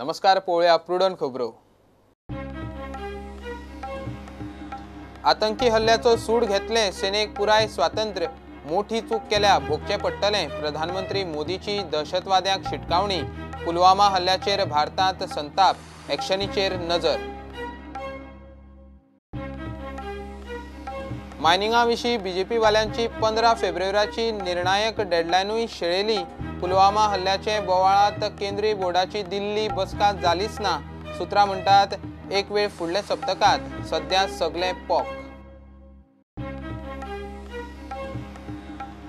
नमस्कार, पळोवया प्रुडंट खबरो। आतंकी हल्ल्याचो सूड घेतले, सेनेक पुराय स्वातंत्र्य, मोठी चूक केल्या भोगचे पडटले। प्रधानमंत्री मोदीची दहशतवाद्यांक शिटकावणी, पुलवामा हल्ल्याचेर भारतात संताप, एक्शनीचेर नजर। मायनिंगा विशीं बीजेपी वाल्यांची 15 फेब्रुवारीची निर्णायक डेडलायनूय शेळयली। पुलवामा हल्ल्याचे बोवाळांत केंद्रीय बोर्डाची दिल्ली बसका जालीच ना। सुत्रां म्हणटात एक वेळ फुडल्या सप्तकात, सध्या सगळे पॉक।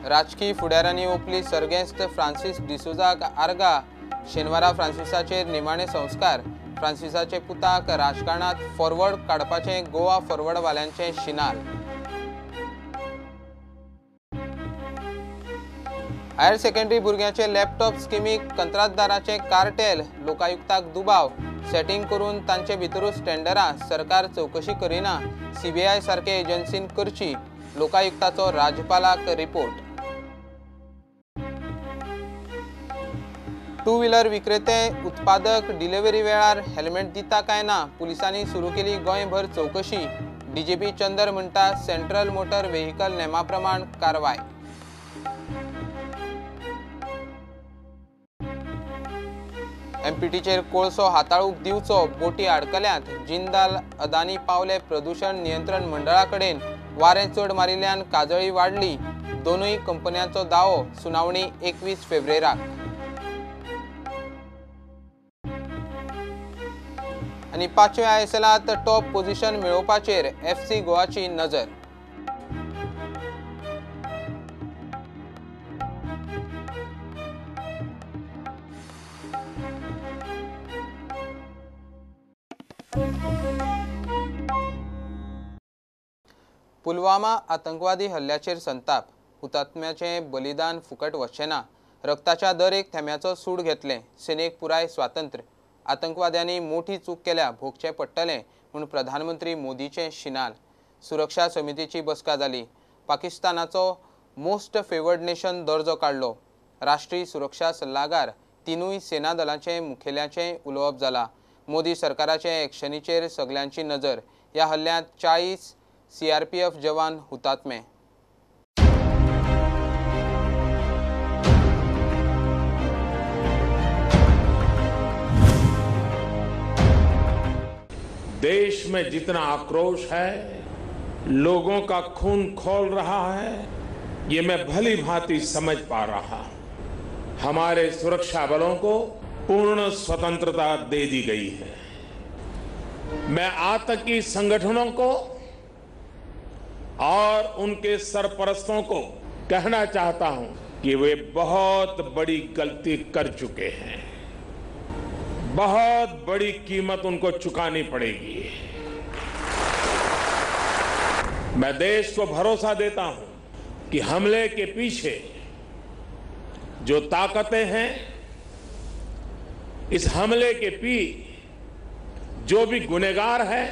राजकीय फुडाऱ्यांनी ओपली सर्गेस्त फ्रांसीस डिसोजाक आर्गां। शेनवारा फ्रांसिसाचेर निमाणे संस्कार। फ्रांसिसाचे पुताक राजकारणांत फॉरवर्ड काडपाचे गोवा फॉरवर्ड वाल्यांचे शिनाल। हायर सेकंडरी भुरग्यांचे लॅपटॉप स्किमीक कंत्राटदाराचे कार्टेल, लोकायुक्ताक दुबाव, सेटिंग करून तांचे भितरूच टेंडरां, सरकार चौकशी करिना, सीबीआय सारके एजन्सीन करची, लोकायुक्ताचो राज्यपालाक रिपोर्ट। टू व्हीलर विक्रेते उत्पादक डिलिव्हरी वेळार हेल्मेट दिता काय ना, पुलिसांनी सुरू केली गोंयभर चौकशी। डीजीपी चंदर म्हणटा सेंट्रल मोटर व्हेइकल नेमाप्रमाण कारवाय। एमपीटीचेर कोळसो हाताळूंक दिवचो, बोटी आडकल्यात। जिंदाल अदानी पावले प्रदूषण नियंत्रण मंडळा कडेन, वारें चड मारिल्ल्यान काजळी वाडली। दोनूय कंपन्यांचो दावो, सुनावणी 21 फेब्रुवारीक। आनी 5व्या आयएसएलांत टॉप पोझिशन मेळोवपाचेर एफसी गोवाची नजर। पुलवामा आतंकवादी हल्ल्याचेर संताप, हुतात्म्याचे बलिदान फुकट वचचें ना। रक्ताच्या दर एक थेंब्याचो सूड घेतले, सेनेक पुराय स्वातंत्र्य। आतंकवाद्यांनी मोठी चूक केल्या, भोगचें पडटलें म्हूण प्रधानमंत्री मोदीचें शिनाल। सुरक्षा समितीची बसका जाली। पाकिस्तानाचो मोस्ट फेवर्ड नेशन दर्जो काडलो। राष्ट्रीय सुरक्षा सल्लागार, तिनूय सेना दलांचे मुखेल्यांचें उलोवप जालां। मोदी सरकाराचे एक्शनीचेर सगल्यांची नजर। ह्या हल्ल्यांत 40 सीआरपीएफ जवान हुतात्मे। देश में जितना आक्रोश है, लोगों का खून खौल रहा है, ये मैं भली भांति समझ पा रहा हूं। हमारे सुरक्षा बलों को पूर्ण स्वतंत्रता दे दी गई है। मैं आतंकी संगठनों को और उनके सरपरस्तों को कहना चाहता हूं कि वे बहुत बड़ी गलती कर चुके हैं। बहुत बड़ी कीमत उनको चुकानी पड़ेगी। मैं देश को भरोसा देता हूं कि हमले के पीछे जो ताकतें हैं, इस हमले के जो भी गुनहगार हैं,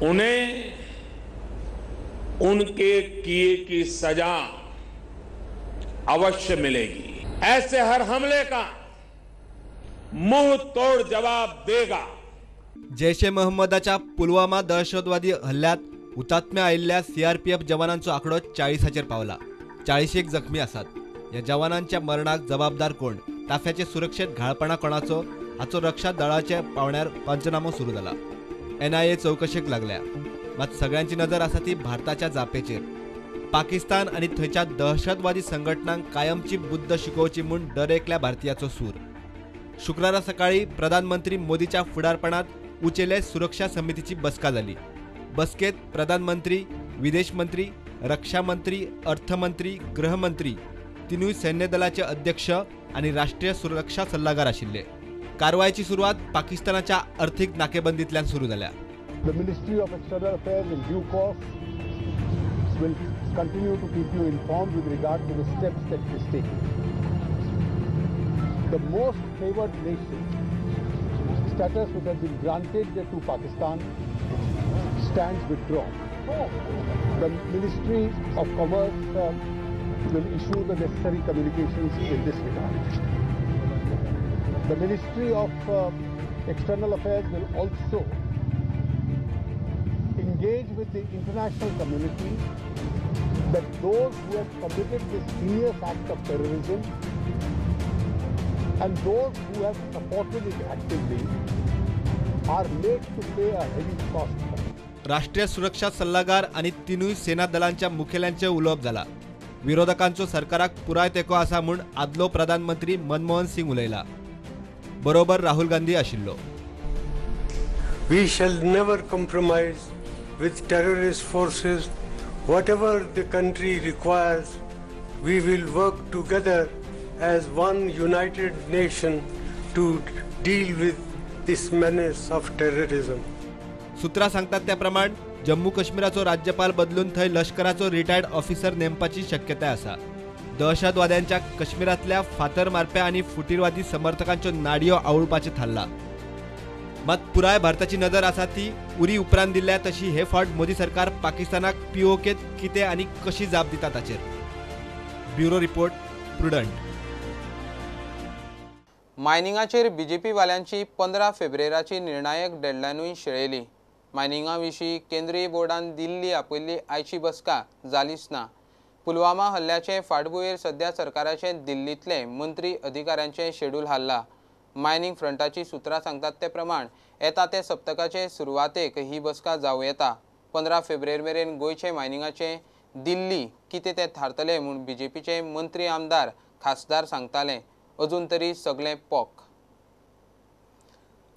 उन्हें उनके किए की सजा अवश्य मिलेगी। ऐसे हर हमले का मुंह तोड़ जवाब देगा। जैश ए मोहम्मदाच्या पुलवामा दहशतवादी हल्ल्यात हुतात्म्या आयिल्ल्या सीआरपीएफ जवानांचो आकडो 40 पावला। 41 जखमी आसात। या जवानांच्या मरणाक जबाबदार कोण, ताफ्याचे सुरक्षेत घाळपणा कोणाचो, हाचो रक्षा दळाच्या पावण्यार पंचनामो सुरू जाला। NIA चौकशेक लागल्या, मात सगळ्यांची नजर आसा ती भारताच्या जापेचेर। पाकिस्तान आणि थंयच्या दहशतवादी संघटनांक कायमची बुद्ध शिकोवची म्हूण दरेकल्या भारतीयाचो सूर। शुक्रारा सकाळी प्रधानमंत्री मोदीच्या फुडारपणात उचेले सुरक्षा समितीची बसका जाली। बसकेत प्रधानमंत्री, विदेश मंत्री, रक्षा मंत्री, अर्थमंत्री, गृहमंत्री, तिनूय सैन्य दलाचे अध्यक्ष आणि राष्ट्रीय सुरक्षा सल्लागार आशिल्ले। कारवायेची सुरुवात पाकिस्तानाच्या आर्थिक नाकेबंदीतल्यान सुरू झाल्या। The Ministry of External Affairs in due course will continue to keep you informed with regard to the steps that it is taking. The most favored nation status which has been granted to Pakistan stands withdrawn. The Ministry of Commerce will issue the necessary communications in this regard. The Ministry of External Affairs will also engage with the international community that those who have committed this heinous act of terrorism and those who have supported it actively are made to pay a heavy cost for it. राष्ट्रीय सुरक्षा सल्लागार आणि तिनूय सेना दलांच्या मुखेल्यांचे उलोवप जाला. विरोधकांचो सरकाराक पुराय तेको आसा म्हूण आदलो प्रधानमंत्री मनमोहन सिंग उलयला. बरोबर राहुल गांधी आशिल्लो. We shall never compromise with terrorist forces. Whatever the country requires, we will work together as one united nation to deal with this menace of terrorism. सूत्रां सांगतात त्या प्रमाण जम्मू काश्मीराचो राज्यपाल बदलून थंय लष्कराचो रिटायर्ड ऑफिसर नेमपाची शक्यताय आसा. दहशतवाद्यांच्या काश्मीरातल्या फातर मारप्या आणि फुटीरवादी समर्थकांच्यो नाडयो आवळपाचें थारला. मात पुराय भारताची नजर आसा ती उरी उपरांत दिल्ल्या तशी हे फावट मोदी सरकार पाकिस्तानाक पीओकेत कितें आनी कशी जाप दिता ताचेर. Bureau report Prudent. मायनिंगाचेर बीजेपी वाल्यांची 15 फेब्रुवारीची निर्णायक डेडलायनूय शेळयली. मायनिंगा विशीं केंद्रीय बोर्डान दिल्ली आपयल्ली आयची बसका जालीच ना. पुलवामा हल्ल्याचे फाटभुंयेर सध्या सरकाराचे दिल्लीतले मंत्री अधिकाऱ्यांचे शेड्यूल हाल्ला. मायनिंग फ्रंटाची सुत्रां सांगतात ते प्रमाण येता ते सप्तकाचे सुरवातेक ही बसका जावं येता. 15 फेब्रुवारी मेरेन गोंयचे मायनिंगाचे दिल्ली कितें ते थारतले म्हूण बीजेपीचे मंत्री आमदार खासदार सांगताले. अजून तरी सगळें पोक.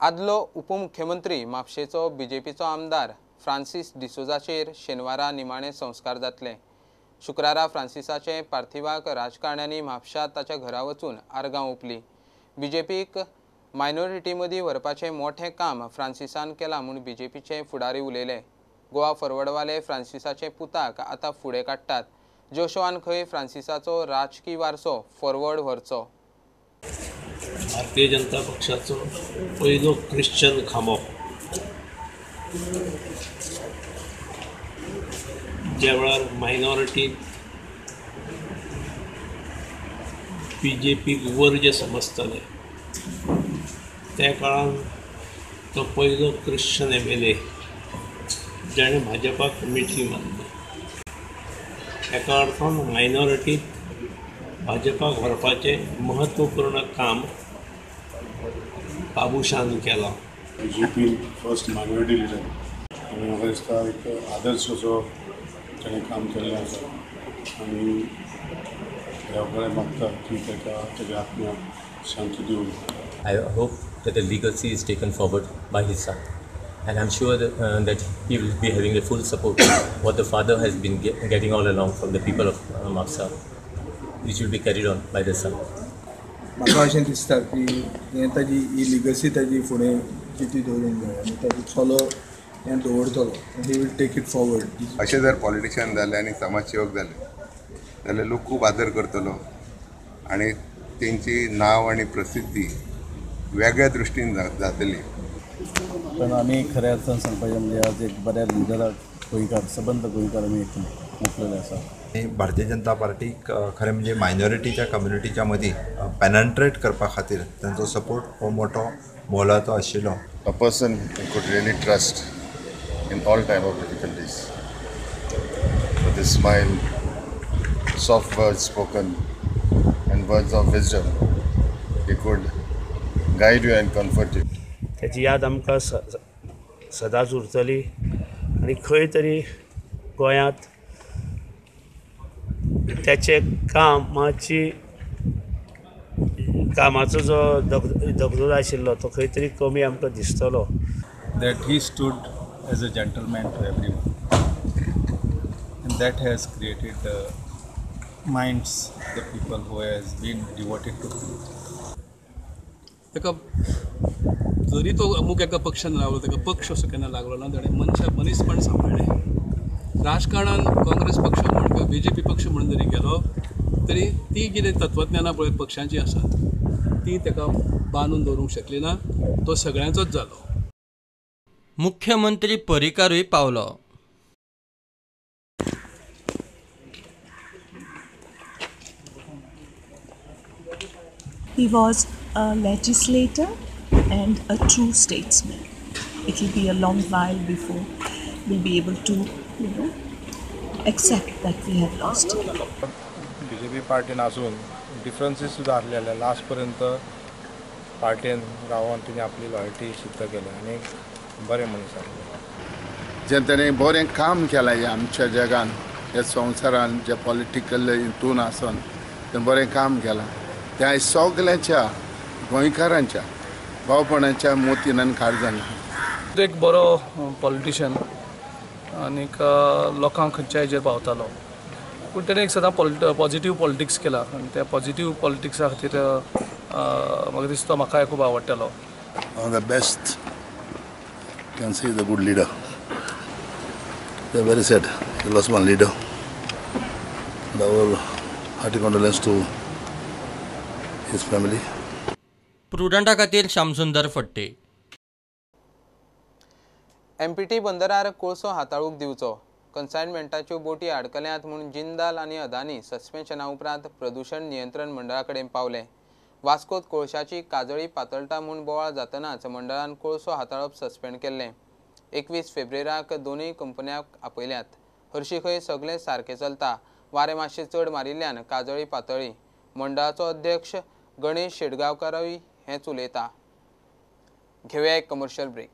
आदलो उपमुख्यमंत्री म्हापशेचो बीजेपीचो आमदार फ्रांसीस डिसोजाचेर शेनवारा निमाणे संस्कार जातले. शुक्रारा फ्रांसिसाचे पार्थिवाक राजकारण्यांनी म्हापशांत ताच्या घरा वचून आर्गां ओंपली. बीजेपीक मायनॉरिटी मदीं व्हरपाचें मोठें काम फ्रांसिसान केलां म्हूण बीजेपीचे फुडारी उलयले. गोवा फॉरवर्डवाले फ्रांसिसाचे पुताक आतां फुडें काडटात. जोशवान खंय फ्रांसिसाचो राजकीय वारसो फॉरवर्ड व्हरचो. भारतीय जनता पक्षाचो पयलो क्रिश्चन खांबो ज्या वेळार मायनॉरिटी बीजेपीक वर्ज समजताले त्या काळान तो पयलो क्रिश्चन MLA जाणें भाजपाक मिठी मारली. एका अर्थान मायनॉरिटी भाजपाक व्हरपाचें म्हत्वपूर्ण काम बाबूशान केलां. बीजेपी फर्स्ट मायनॉरिटी लिडर आनी म्हाका दिसता एक आदर्श असो ताणें काम केल्लें आसा आनी देवा मागता की ताका तेज्या आत्म्याक शांती दिवं. I hope that the legacy is taken forward by his son, and I'm sure that he will be having the full support what the father has been getting all along from the people of Mapsa, which will be carried on by the son. म्हाका अशें दिसता की हें ताजी ही legacy ताजी फुडें कितें दवरूंक जाय आनी ताजो चलो हें दवरतलो. He will take it forward. अशें जर पॉलिटिशियन जाले आनी समाजसेवक जाले जाल्यार लोक खूब आदर करतलो आनी तेंची नांव आनी प्रसिद्धी वेगळ्या दृश्टीन जातली. पण आमी खऱ्या अर्थान सांगपाचें म्हणजे आज एक बऱ्या लिडराक गोंयकार सबंद गोंयकार आमी एक मुखलेले आसा. भारतीय जनता पार्टीक खरें म्हणजे मायनॉरिटीच्या कम्युनिटीच्या मदीं पेनट्रेट करपा खातीर तांचो सपोर्ट हो मोठो मोलाचो आशिल्लो. A person who could really trust in all time of difficulties. With his smile, soft words spoken and words of wisdom, he could guide you and comfort you. त्याची याद आमकां सदांच उरतली आनी खंय तरी गोंयांत त्याचे कामाचो जो दगदूल आशिल्लो तो खंय तरी कमी आमकां दिसतलो. That he stood as a gentleman to everyone, and that has created the minds the people who has been devoted to him. ताका जरी तो अमूक एका पक्षान लागलो ताका पक्ष असो केन्ना लागलो ना. ताणें मनीसपण सांबाळ्ळें. राजकारणान काँग्रेस पक्ष म्हण किंवा BJP पक्ष म्हणून जरी गेलो तरी ती कितें तत्वज्ञाना पळय पक्षांची आसात ती ताका बांदून दवरूंक शकली ना. तो सगळ्यांचोच जालो. मुख्यमंत्री पर्रीकारूय पावलो. He was a legislator and a true statesman. It will be a long while before we'll be able to, accept that we have lost him. BJP पार्टीन असून डिफरन्सीस सुद्धा आसलेले लास्टपर्यंत पार्टीन रावन तिने आपली लॉयल्टी सिद्ध केली आणि बरे मनीस आसले. जें तेणें बरें काम केलां आमच्या जगान ह्या संवसारान जे पॉलिटिकल हितून आसून तें बरें काम केलां तें आयज सगल्यांच्या गोंयकारांच्या भावपणाच्या मोतीन काळजान. एक बरो पॉलिटिशियन आनीक लोकांक खंयच्या हेजेर पावतालो पूण तेणें एक सदां पॉझिटिव्ह पॉलिटिक्स केला आनी त्या पॉझिटिव्ह पॉलिटिक्सा खातीर म्हाका दिसता म्हाकाय खूब आवडटालो. The best can say is a good leader. They are very sad. They lost one leader. Our hearty condolence to his family. प्रुडंटा खातीर श्यामसुंदर फडते. MPT बंदरार कोळसो हाताळूंक दिवचो. कन्सायनमेंटाच्यो बोटी आडकल्यात म्हूण जिंदाल आनी अदानी सस्पेन्शना उपरांत प्रदूषण नियंत्रण मंडळा कडेन पावले. वास्कोत कोळशाची काजळी पातळटा म्हूण बोवाळ जातनाच मंडळान कोळसो हाताळप सस्पेंड केल्लें. 21 फेब्रुवारीक दोनूय कंपन्यांक आपयल्यात. हरशीं खंय सगळें सारकें चलता. वारें मातशें चड मारिल्ल्यान काजळी पातळ्ळी. मंडळाचो अध्यक्ष गणेश शेटगांवकारूय हेंच उलयता. घेवया एक कमर्शियल ब्रेक.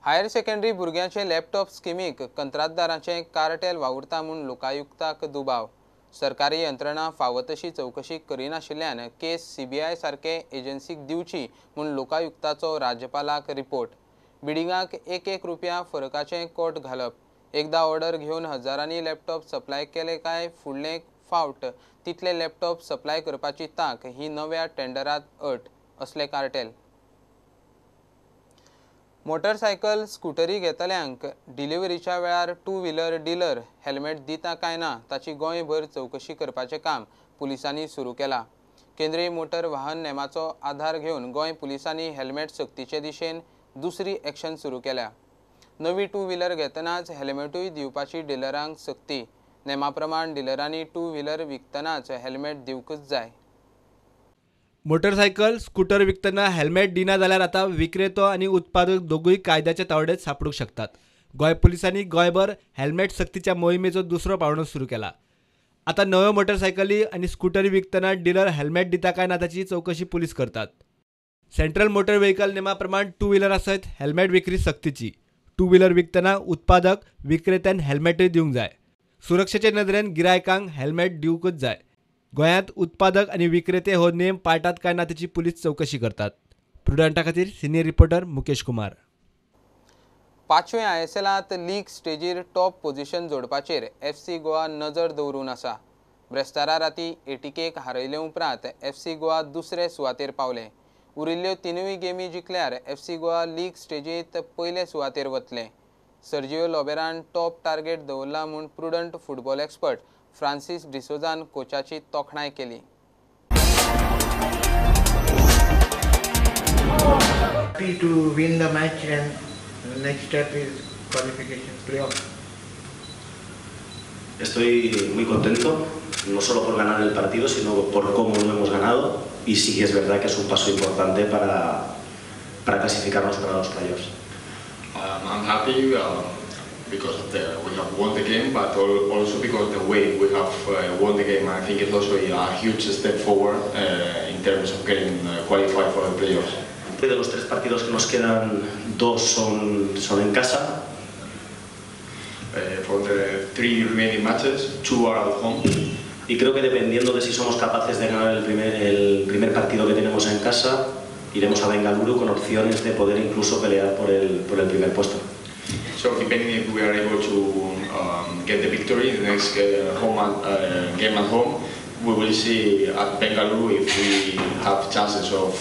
हायर सेकंडरी भुरग्यांचे लॅपटॉप स्किमीक कंत्राटदारांचे कार्टेल वावुरता म्हूण लोकायुक्ताक दुबाव. सरकारी यंत्रणा फावो तशी चवकशी करिनाशिल्ल्यान केस CBI सारके एजन्सीक दिवची म्हूण लोकायुक्ताचो राज्यपालाक रिपोर्ट. बिडिंगाक एक रुपया फरकाचें कोट घालप. एकदा ऑर्डर घेवन हजारांनी लॅपटॉप सप्लाय केले काय फुडले फावट तितले लॅपटॉप सप्लाय करपाची तांक ही नव्या टेंडरांत अट असले कार्टेल. मोटरसायकल स्कूटरी घेतल्यांक डिलिव्हरीच्या वेळार 2 व्हीलर डीलर हेल्मेट दिता काय ना ताची गोंयभर चवकशी करपाचें काम पुलिसांनी सुरू केलां. केंद्रीय मोटर वाहन नेमाचो आधार घेवन गोंय पुलिसांनी हेल्मेट सक्तीचे दिशेन दुसरी एक्शन सुरू केल्या. नवी 2 व्हीलर घेतनाच हेल्मेटूय दिवपाची डिलरांक सक्ती. नेमा प्रमाण डिलरांनी 2 व्हीलर विकतनाच हेल्मेट दिवकूच जाय. मोटरसायकल स्कूटर विकतना हेल्मेट दिना जाल्यार आता विक्रेतो आणि उत्पादक दोगूय कायद्याच्या तावडेत सापडूंक शकतात. गोंय पुलिसांनी गोंयभर हेल्मेट सक्तीच्या मोहिमेचो दुसरो पावंडो सुरू केला. आता नव्यो मोटरसायकली आणि स्कूटरी विकतना डीलर हेल्मेट दिता काय ना ताची चवकशी पुलीस करतात. सेंट्रल मोटर व्हेकल नेमा प्रमाण 2 व्हीलर सयत हेल्मेट विक्री सक्तीची. 2 व्हीलर विकतना उत्पादक विक्रेत्यान हेल्मेटूय दिवंक जाय. सुरक्षेचे नदरेन गिरायकांक हेल्मेट दिवकूच जाय. गोंयांत उत्पादक आणि विक्रेते हो नेम पाळटात काय ना ताची पुलीस चवकशी करतात. प्रुडंटा खातीर सिनियर रिपोर्टर मुकेश कुमार. 5व्या ISLांत लीग स्टेजीर टॉप पोझिशन जोडपाचेर FC गोवा नजर दवरून आसा. ब्रेस्तारा राती एटीकेक हारयले उपरांत FC गोवा दुसरे सुवातेर पावले. उरिल्ल्यो 3 गेमी जिखल्यार FC गोवा लीग स्टेजीत पयले सुवातेर वतले. सर्जिओ लोबेरान टॉप टार्गेट दवरला म्हूण प्रुडंट फुटबॉल एक्सपर्ट फ्रांसीस डिसोजान कोचाची तोखणाय केली. Happy to win the match and the next step is qualification playoff. Estoy muy contento, no solo por ganar el partido, sino por cómo lo hemos ganado, y sí que es verdad que es un paso importante para clasificarnos para los playoffs. I'm happy because we have won the game, but also because the way we have won the game. I think it's also a huge step forward in terms of getting qualified for the playoffs. De los 3 partidos que nos quedan, 2 son en casa. For the 3 remaining matches, 2 are at home. Y creo que dependiendo de si somos capaces de ganar el primer partido que tenemos en casa, iremos a Bengaluru con opciones de poder incluso pelear por el primer puesto. So depending if we are able to get the victory in the next game at home, we will see at Bengaluru if we have chances of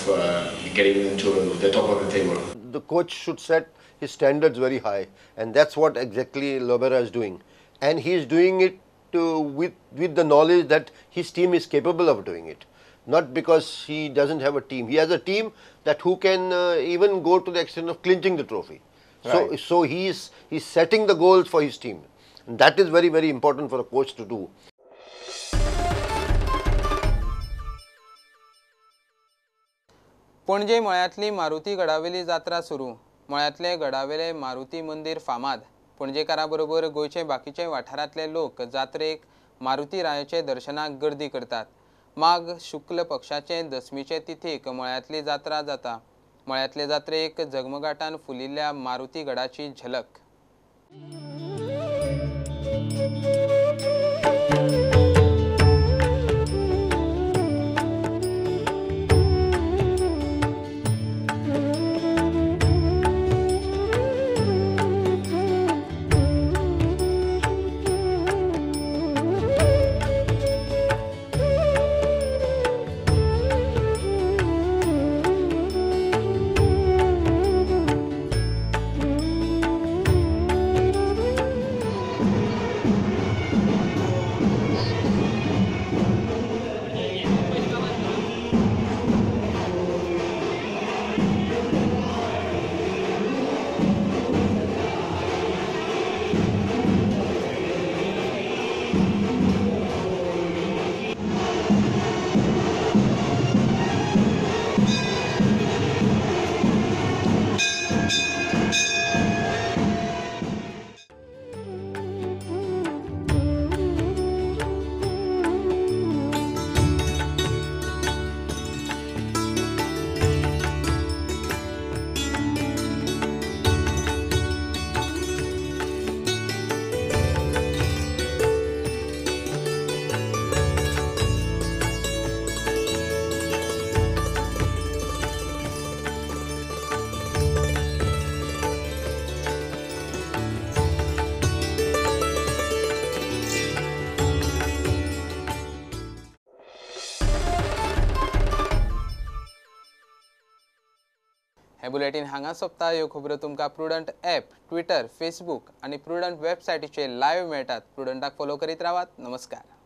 getting into the top of the table. The coach should set his standards very high, and that's what exactly Lobera is doing. And he is doing it with the knowledge that his team is capable of doing it. Not because he doesn't have a team. He has a team that who can even go to the extent of clinching the trophy. Right. So he's setting the goals for his team. That is very, very important for a coach to do. पणजे मळ्यांतली मारुती गडावेली जात्रा सुरू. मळ्यांतले गडावेले मारुती मंदिर फामाद. पणजेकारां बरोबर गोंयचे बाकीचे वाठारांतले लोक जात्रेक मारुती रायाचे दर्शनाक गर्दी करतात. माघ शुक्ल पक्षाचे दसमीचे तिथीक मळ्यांतली जात्रा जाता. मळ्यांतले जात्रेक जगमगाटान फुलिल्ल्या मारुती गडाची झलक. हे बुलेटिन हांगा सोंपता. ह्यो खबरो तुमकां प्रुडंट ॲप, ट्विटर, फेसबूक आनी प्रुडंट वेबसायटीचेर लायव्ह मेळटात. प्रुडंटाक फॉलो करीत रावात. नमस्कार.